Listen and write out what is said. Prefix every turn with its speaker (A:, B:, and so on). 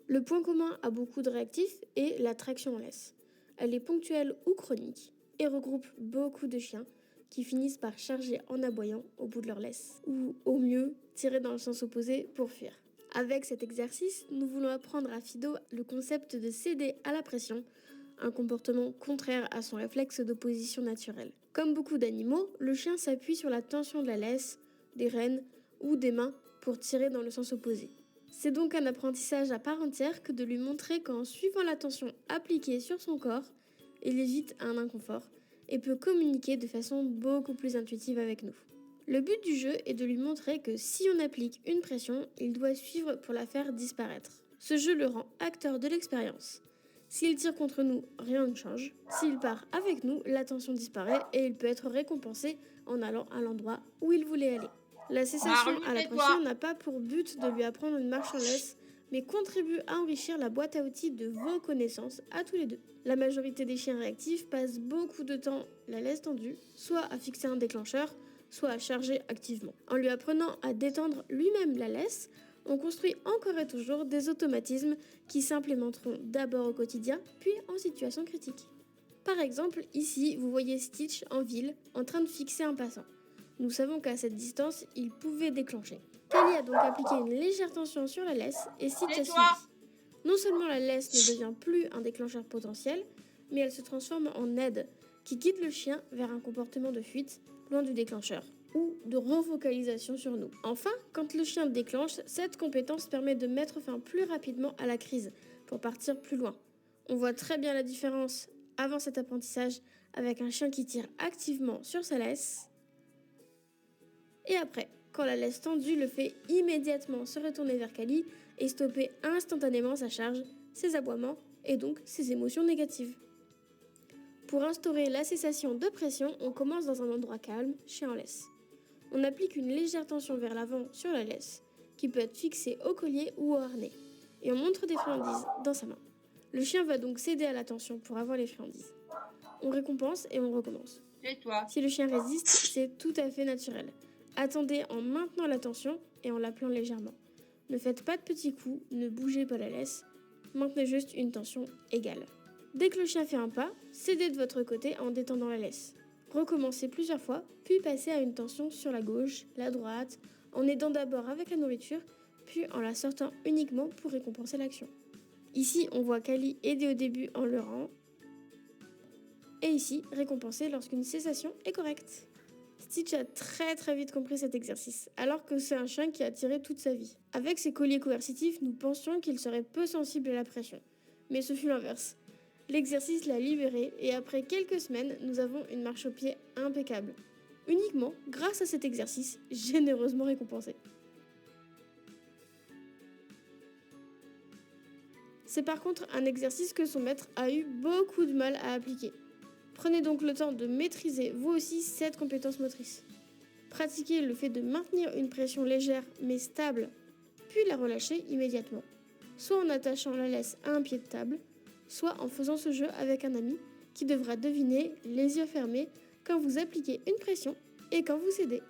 A: Le point commun à beaucoup de réactifs est la traction en laisse. Elle est ponctuelle ou chronique et regroupe beaucoup de chiens qui finissent par charger en aboyant au bout de leur laisse, ou au mieux tirer dans le sens opposé pour fuir. Avec cet exercice, nous voulons apprendre à Fido le concept de céder à la pression, un comportement contraire à son réflexe d'opposition naturelle. Comme beaucoup d'animaux, le chien s'appuie sur la tension de la laisse, des rênes ou des mains pour tirer dans le sens opposé. C'est donc un apprentissage à part entière que de lui montrer qu'en suivant la tension appliquée sur son corps, il évite un inconfort et peut communiquer de façon beaucoup plus intuitive avec nous. Le but du jeu est de lui montrer que si on applique une pression, il doit suivre pour la faire disparaître. Ce jeu le rend acteur de l'expérience. S'il tire contre nous, rien ne change. S'il part avec nous, la tension disparaît et il peut être récompensé en allant à l'endroit où il voulait aller. La cessation
B: Marnie,
A: à la pression
B: tais-toi.
A: n'a pas pour but de lui apprendre une marche en laisse, mais contribue à enrichir la boîte à outils de vos connaissances à tous les deux. La majorité des chiens réactifs passent beaucoup de temps la laisse tendue, soit à fixer un déclencheur, soit à charger activement. En lui apprenant à détendre lui-même la laisse, on construit encore et toujours des automatismes qui s'implémenteront d'abord au quotidien, puis en situation critique. Par exemple, ici, vous voyez Stitch en ville en train de fixer un passant. Nous savons qu'à cette distance, il pouvait déclencher. Kelly a donc appliqué une légère tension sur la laisse et Stitch a
B: Tais-toi.
A: suivi. Non seulement la laisse ne devient plus un déclencheur potentiel, mais elle se transforme en aide qui guide le chien vers un comportement de fuite loin du déclencheur ou de refocalisation sur nous. Enfin, quand le chien déclenche, cette compétence permet de mettre fin plus rapidement à la crise pour partir plus loin. On voit très bien la différence avant cet apprentissage avec un chien qui tire activement sur sa laisse et après, quand la laisse tendue le fait immédiatement se retourner vers Kali et stopper instantanément sa charge, ses aboiements et donc ses émotions négatives. Pour instaurer la cessation de pression, on commence dans un endroit calme, chien en laisse. On applique une légère tension vers l'avant sur la laisse, qui peut être fixée au collier ou au harnais, et on montre des friandises dans sa main. Le chien va donc céder à la tension pour avoir les friandises. On récompense et on recommence.
B: Tais-toi.
A: Si le chien résiste, c'est tout à fait naturel. Attendez en maintenant la tension et en l'appelant légèrement. Ne faites pas de petits coups, ne bougez pas la laisse, maintenez juste une tension égale. Dès que le chien fait un pas, cédez de votre côté en détendant la laisse. Recommencez plusieurs fois, puis passez à une tension sur la gauche, la droite, en aidant d'abord avec la nourriture, puis en la sortant uniquement pour récompenser l'action. Ici, on voit Kali aider au début en leurrant, et ici, récompenser lorsqu'une cessation est correcte. Stitch a très vite compris cet exercice, alors que c'est un chien qui a tiré toute sa vie. Avec ses colliers coercitifs, nous pensions qu'il serait peu sensible à la pression. Mais ce fut l'inverse. L'exercice l'a libéré et après quelques semaines, nous avons une marche au pied impeccable. Uniquement grâce à cet exercice généreusement récompensé. C'est par contre un exercice que son maître a eu beaucoup de mal à appliquer. Prenez donc le temps de maîtriser vous aussi cette compétence motrice. Pratiquez le fait de maintenir une pression légère mais stable, puis la relâcher immédiatement. Soit en attachant la laisse à un pied de table, soit en faisant ce jeu avec un ami qui devra deviner les yeux fermés quand vous appliquez une pression et quand vous cédez.